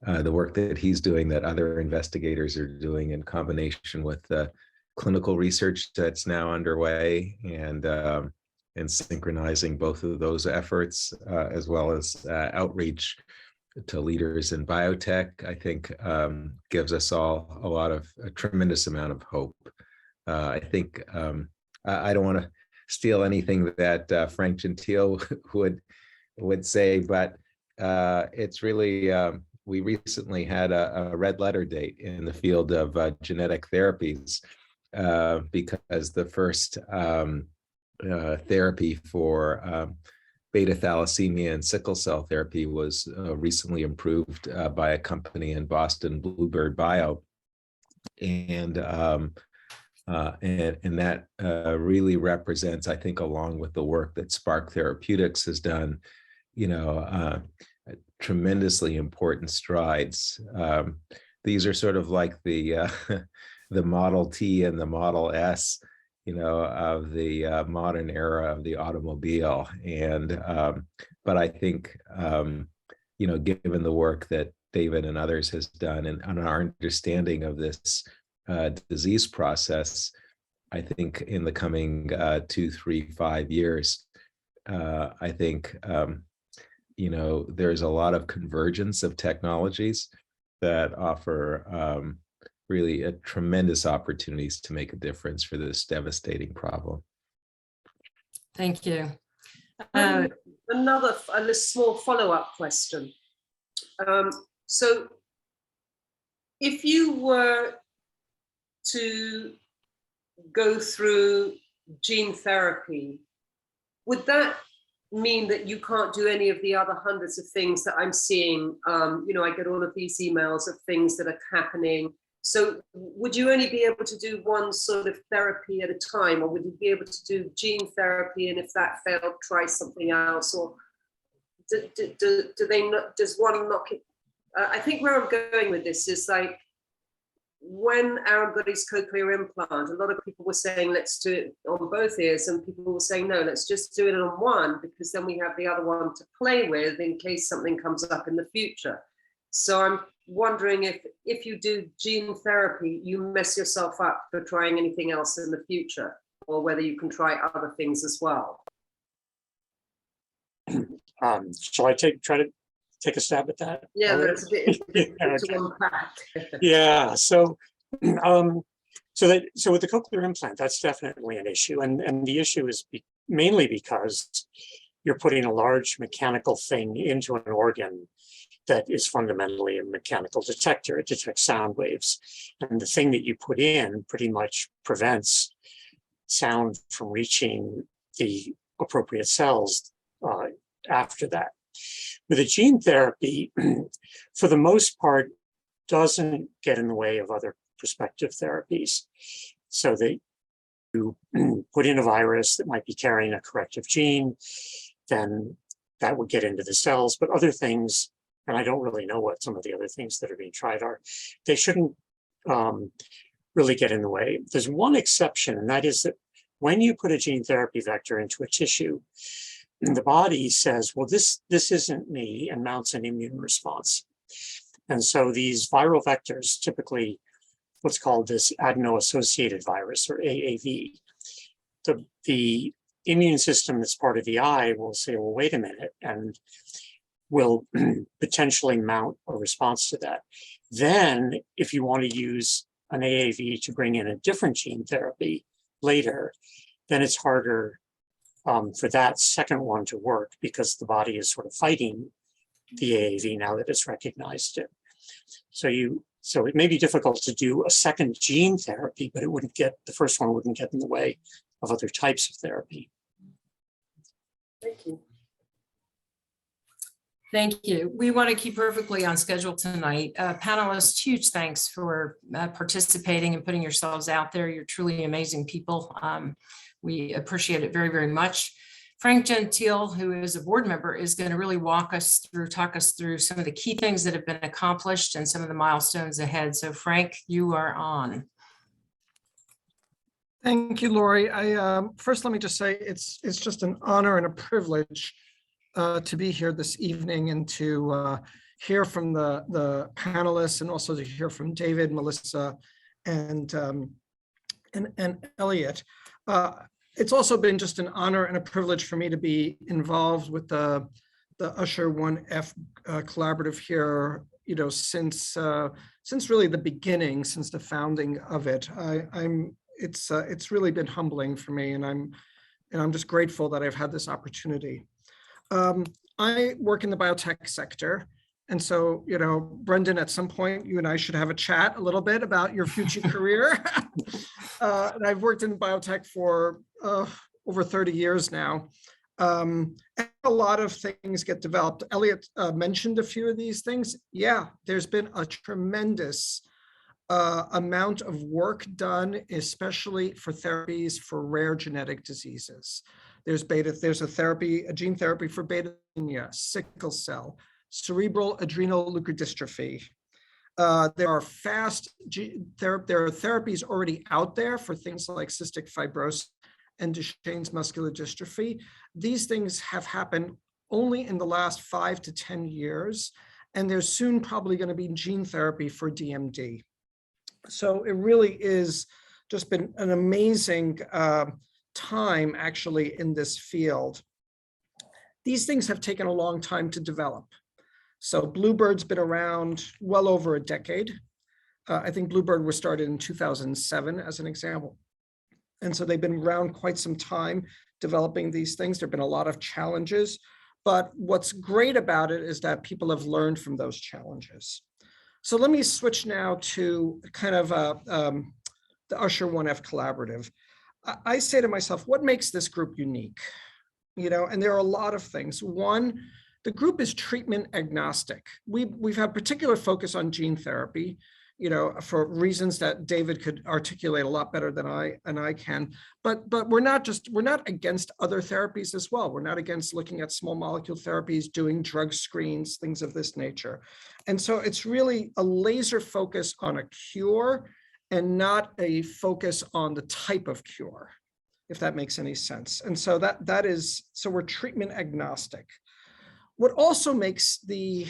the work that he's doing, that other investigators are doing in combination with the clinical research that's now underway, and synchronizing both of those efforts, as well as outreach to leaders in biotech, I think gives us all a tremendous amount of hope. I think I don't want to steal anything that Frank Gentile would say, but it's really, we recently had a red letter date in the field of genetic therapies because the first therapy for beta thalassemia and sickle cell therapy was recently improved by a company in Boston, Bluebird Bio, and that really represents, I think, along with the work that Spark Therapeutics has done, tremendously important strides. These are sort of like the Model T and the Model S, of the modern era of the automobile. And but I think given the work that David and others has done and on our understanding of this disease process, I think in the coming 2, 3, 5 years, I think there's a lot of convergence of technologies that offer really tremendous opportunities to make a difference for this devastating problem. Thank you. Another small follow-up question. So if you were to go through gene therapy, would that mean that you can't do any of the other hundreds of things that I'm seeing? I get all of these emails of things that are happening. So would you only be able to do one sort of therapy at a time, or would you be able to do gene therapy, and if that failed, try something else? Or do they not, does one not, I think where I'm going with this is like, when Aaron got his cochlear implant, a lot of people were saying, let's do it on both ears. And people were saying, no, let's just do it on one, because then we have the other one to play with in case something comes up in the future. So I'm wondering if you do gene therapy, you mess yourself up for trying anything else in the future, or whether you can try other things as well. Shall I try to take a stab at that? Yeah, Elliot? that's a bit difficult to unpack. Yeah, so so with the cochlear implant, that's definitely an issue, and the issue is mainly because you're putting a large mechanical thing into an organ that is fundamentally a mechanical detector. It detects sound waves, and the thing that you put in pretty much prevents sound from reaching the appropriate cells after that. With a gene therapy, for the most part, doesn't get in the way of other prospective therapies. So that you put in a virus that might be carrying a corrective gene, then that would get into the cells. But other things, and I don't really know what some of the other things that are being tried are, they shouldn't really get in the way. There's one exception, and that is that when you put a gene therapy vector into a tissue, the body says, well, this isn't me, and mounts an immune response. And so these viral vectors, typically what's called this adeno-associated virus, or AAV, the immune system that's part of the eye will say, well, wait a minute, and will potentially mount a response to that. Then, if you want to use an AAV to bring in a different gene therapy later, then it's harder for that second one to work, because the body is sort of fighting the AAV now that it's recognized it. So it may be difficult to do a second gene therapy, but the first one wouldn't get in the way of other types of therapy. Thank you. Thank you. We want to keep perfectly on schedule tonight. Panelists, huge thanks for participating and putting yourselves out there. You're truly amazing people. We appreciate it very, very much. Frank Gentile, who is a board member, is going to really talk us through some of the key things that have been accomplished and some of the milestones ahead. So Frank, you are on. Thank you, Lori. First, let me just say it's just an honor and a privilege to be here this evening and to hear from the panelists, and also to hear from David, Melissa, and Elliot. It's also been just an honor and a privilege for me to be involved with the Usher 1F collaborative here, since really the beginning, since the founding of it. It's really been humbling for me, and I'm just grateful that I've had this opportunity. I work in the biotech sector. And so, Brendan, at some point, you and I should have a chat a little bit about your future career. And I've worked in biotech for over 30 years now. And a lot of things get developed. Elliot mentioned a few of these things. Yeah, there's been a tremendous amount of work done, especially for therapies for rare genetic diseases. There's a gene therapy for beta anemia, sickle cell, cerebral adrenal leukodystrophy. There are therapies already out there for things like cystic fibrosis and Duchenne's muscular dystrophy. These things have happened only in the last 5 to 10 years, and there's soon probably going to be gene therapy for DMD. So it really is just been an amazing time actually in this field. These things have taken a long time to develop. So Bluebird's been around well over a decade. I think Bluebird was started in 2007 as an example. And so they've been around quite some time developing these things. There've been a lot of challenges, but what's great about it is that people have learned from those challenges. So let me switch now to kind of the Usher 1F collaborative. I say to myself, what makes this group unique? And there are a lot of things. One, the group is treatment agnostic. We've had particular focus on gene therapy, for reasons that David could articulate a lot better than I can. But we're not against other therapies as well. We're not against looking at small molecule therapies, doing drug screens, things of this nature. And so it's really a laser focus on a cure and not a focus on the type of cure, if that makes any sense. And so so we're treatment agnostic. What also makes the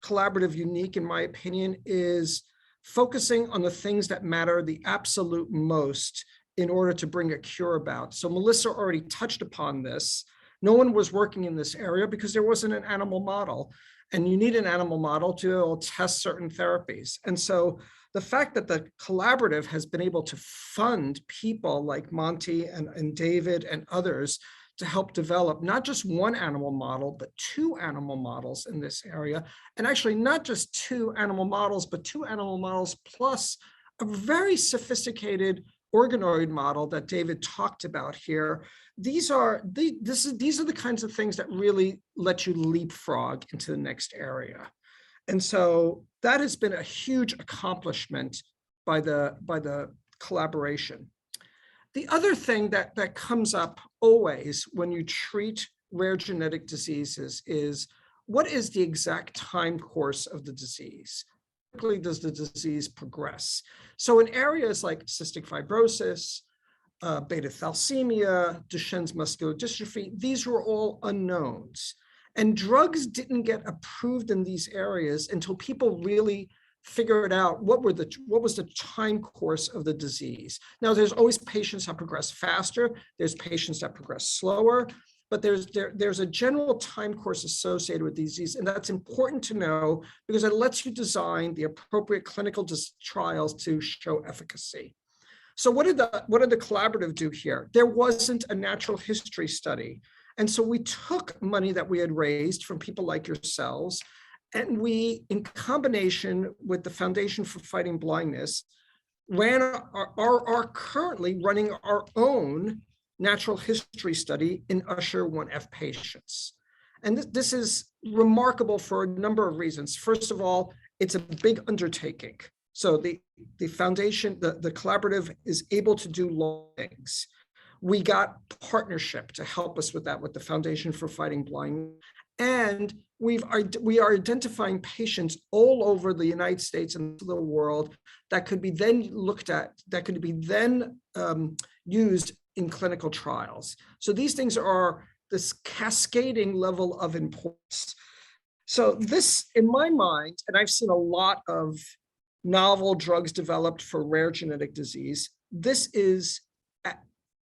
collaborative unique, in my opinion, is focusing on the things that matter the absolute most in order to bring a cure about. So Melissa already touched upon this. No one was working in this area because there wasn't an animal model. And you need an animal model to test certain therapies. And so the fact that the collaborative has been able to fund people like Monty and David and others to help develop not just one animal model, but 2 animal models in this area. And actually not just 2 animal models, but 2 animal models plus a very sophisticated organoid model that David talked about here. These are the kinds of things that really let you leapfrog into the next area. And so that has been a huge accomplishment by the collaboration. The other thing that comes up always when you treat rare genetic diseases is, what is the exact time course of the disease? How quickly does the disease progress? So in areas like cystic fibrosis, beta thalassemia, Duchenne's muscular dystrophy, these were all unknowns. And drugs didn't get approved in these areas until people really figured out what was the time course of the disease. Now, there's always patients that progress faster, there's patients that progress slower, but there's a general time course associated with disease, and that's important to know because it lets you design the appropriate clinical trials to show efficacy. So what did the collaborative do here? There wasn't a natural history study. And so we took money that we had raised from people like yourselves, and we, in combination with the Foundation for Fighting Blindness, are currently running our own natural history study in Usher 1F patients. And this is remarkable for a number of reasons. First of all, it's a big undertaking. So the foundation, the collaborative is able to do long things. We got partnership to help us with that, with the Foundation for Fighting Blindness. And we are identifying patients all over the United States and the world that could be then looked at, that could be then used in clinical trials. So these things are this cascading level of importance. So this, in my mind, and I've seen a lot of novel drugs developed for rare genetic disease, this is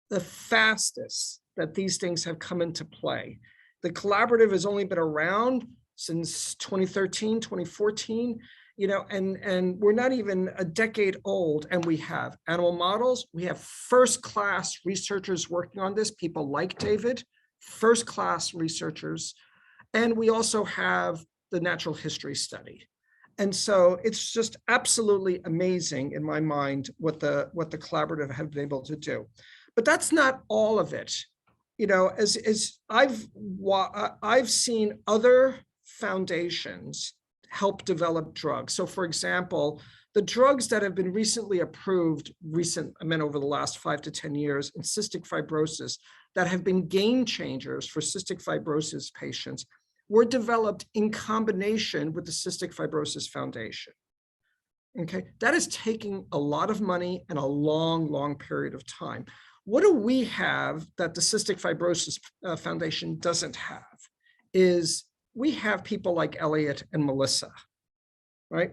the fastest that these things have come into play. The collaborative has only been around since 2013, 2014, and we're not even a decade old, and we have animal models. We have first-class researchers working on this, people like David, first-class researchers, and we also have the natural history study. And so it's just absolutely amazing in my mind what the collaborative have been able to do. But that's not all of it. As I've seen other foundations help develop drugs. So for example, the drugs that have been recently approved, over the last 5 to 10 years in cystic fibrosis, that have been game changers for cystic fibrosis patients, were developed in combination with the Cystic Fibrosis Foundation. Okay, that is taking a lot of money and a long, long period of time. What do we have that the Cystic Fibrosis Foundation doesn't have is we have people like Elliot and Melissa, right?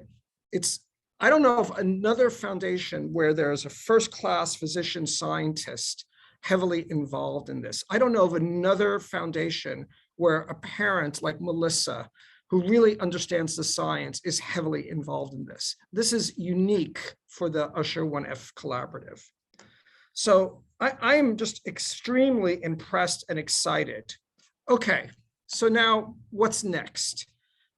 I don't know of another foundation where there's a first-class physician scientist heavily involved in this. I don't know of another foundation where a parent like Melissa, who really understands the science, is heavily involved in this. This is unique for the Usher 1F collaborative. So I am just extremely impressed and excited. Okay, so now what's next?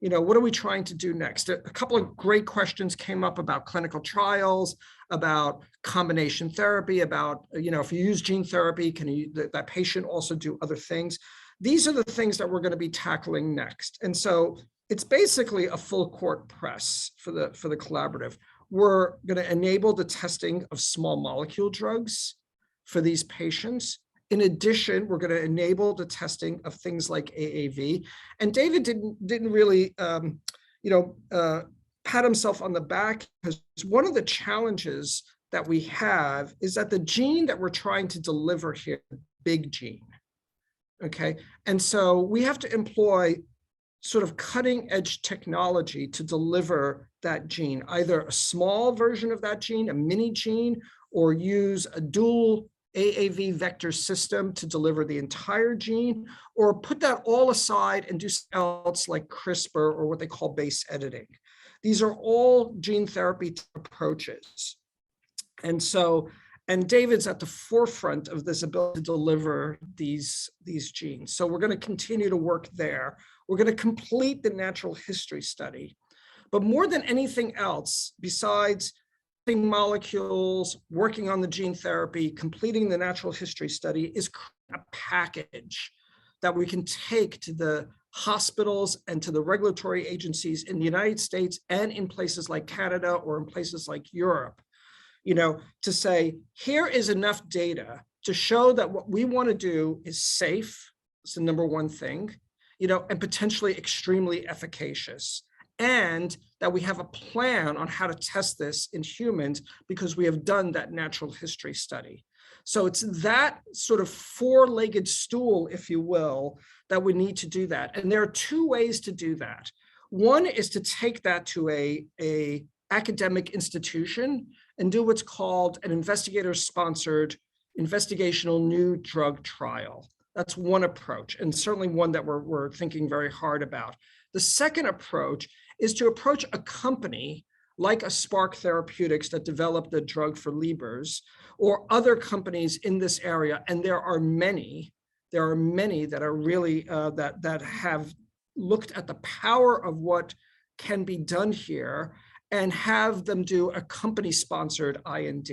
What are we trying to do next? A couple of great questions came up about clinical trials, about combination therapy, about, if you use gene therapy, can that patient also do other things? These are the things that we're going to be tackling next. And so it's basically a full court press for the collaborative. We're going to enable the testing of small molecule drugs for these patients. In addition, we're going to enable the testing of things like AAV. And David didn't really, pat himself on the back, because one of the challenges that we have is that the gene that we're trying to deliver here, big gene, okay? And so we have to employ sort of cutting edge technology to deliver that gene, either a small version of that gene, a mini gene, or use a dual AAV vector system to deliver the entire gene, or put that all aside and do something else like CRISPR or what they call base editing. These are all gene therapy approaches. And so, and David's at the forefront of this ability to deliver these genes. So we're going to continue to work there. We're going to complete the natural history study. But more than anything else, besides molecules, working on the gene therapy, completing the natural history study, is a package that we can take to the hospitals and to the regulatory agencies in the United States and in places like Canada or in places like Europe, to say, here is enough data to show that what we want to do is safe. It's the number one thing, and potentially extremely efficacious. And that we have a plan on how to test this in humans because we have done that natural history study. So it's that sort of four-legged stool, if you will, that we need to do that. And there are two ways to do that. One is to take that to a academic institution and do what's called an investigator-sponsored investigational new drug trial. That's one approach, and certainly one that we're thinking very hard about. The second approach is to approach a company like a Spark Therapeutics that developed the drug for Leber's, or other companies in this area, and there are many that are really that have looked at the power of what can be done here and have them do a company-sponsored IND.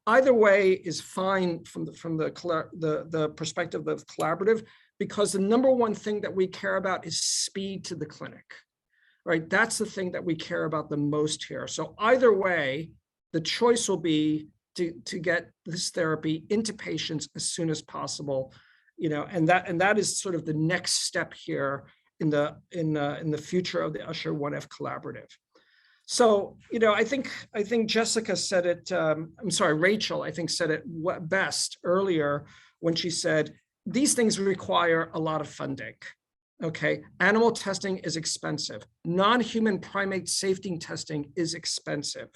Either way is fine from the perspective of collaborative, because the number one thing that we care about is speed to the clinic, right? That's the thing that we care about the most here. So either way, the choice will be to get this therapy into patients as soon as possible, and that is sort of the next step here in the future of the Usher 1F collaborative. So, I think Jessica said it, Rachel, I think said it best earlier when she said, these things require a lot of funding. Okay, animal testing is expensive. Non-human primate safety testing is expensive.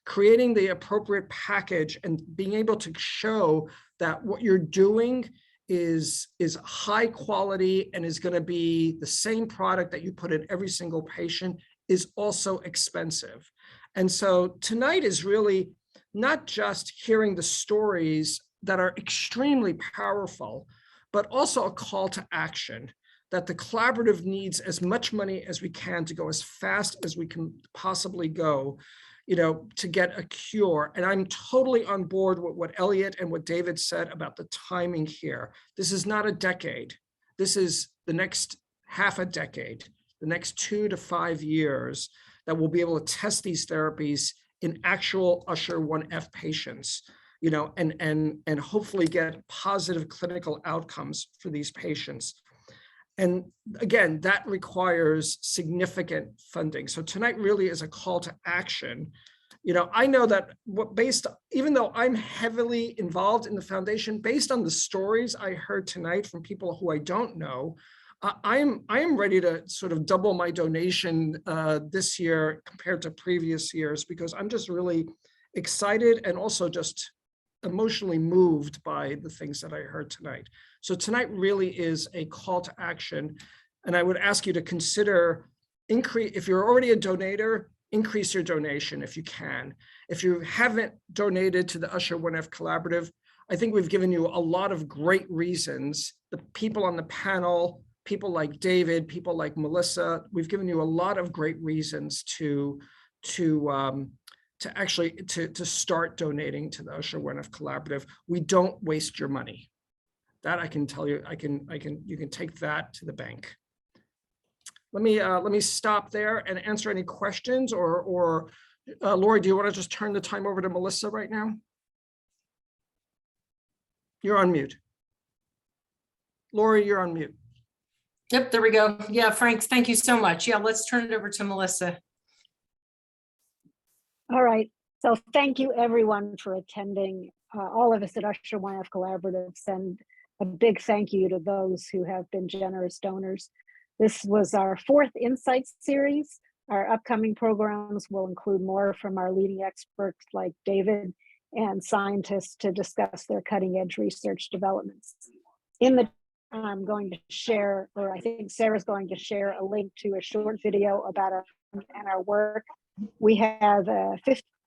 Creating the appropriate package and being able to show that what you're doing is high quality and is going to be the same product that you put in every single patient is also expensive. And so tonight is really not just hearing the stories that are extremely powerful, but also a call to action that the collaborative needs as much money as we can to go as fast as we can possibly go, to get a cure. And I'm totally on board with what Elliot and what David said about the timing here. This is not a decade. This is the next half a decade, the next 2 to 5 years that we'll be able to test these therapies in actual Usher 1F patients, and hopefully get positive clinical outcomes for these patients. And again, that requires significant funding. So tonight really is a call to action. I know that even though I'm heavily involved in the foundation, based on the stories I heard tonight from people who I don't know, I am ready to sort of double my donation this year compared to previous years, because I'm just really excited and also just emotionally moved by the things that I heard tonight. So tonight really is a call to action. And I would ask you to consider if you're already a donator, increase your donation if you can. If you haven't donated to the Usher 1F Collaborative, I think we've given you a lot of great reasons. The people on the panel, people like David, people like Melissa, we've given you a lot of great reasons to start donating to the Usher 1F Collaborative. We don't waste your money. That I can tell you. You can take that to the bank. Let me stop there and answer any questions, or Lori, do you want to just turn the time over to Melissa right now? You're on mute. Lori, you're on mute. Yep, there we go. Yeah, Frank, thank you so much. Yeah, let's turn it over to Melissa. All right. So thank you everyone for attending. All of us at Usher 1F Collaborative send a big thank you to those who have been generous donors. This was our 4th InSight series. Our upcoming programs will include more from our leading experts like David and scientists to discuss their cutting edge research developments. In the I'm going to share, or I think Sarah's going to share a link to a short video about our work. We have a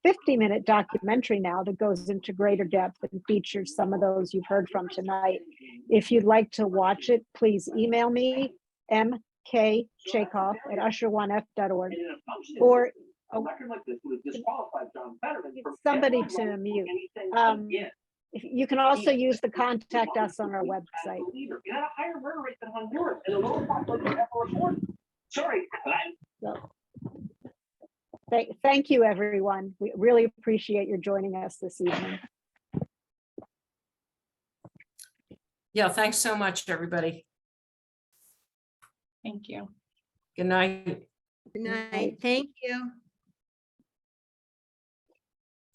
50-minute documentary now that goes into greater depth and features some of those you've heard from tonight. If you'd like to watch it, please email me, mkchaikoff@usher1f.org, or somebody to mute. You can also use the contact us on our website. So, thank you, everyone. We really appreciate your joining us this evening. Yeah, thanks so much, everybody. Thank you. Good night. Good night. Thank you.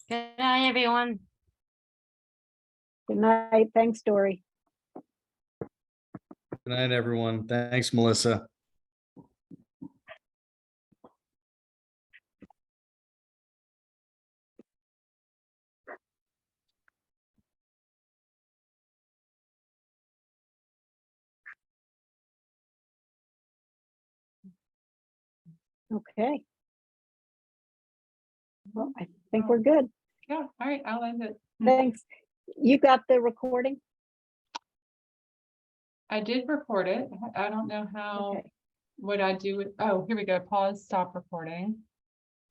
Good night, everyone. Good night. Thanks, Dory. Good night, everyone. Thanks, Melissa. Okay. Well, I think we're good. Yeah, all right, I'll end it. Thanks. You got the recording? I did record it. I don't know how, Okay. what I do with, oh, here we go. Pause, stop recording.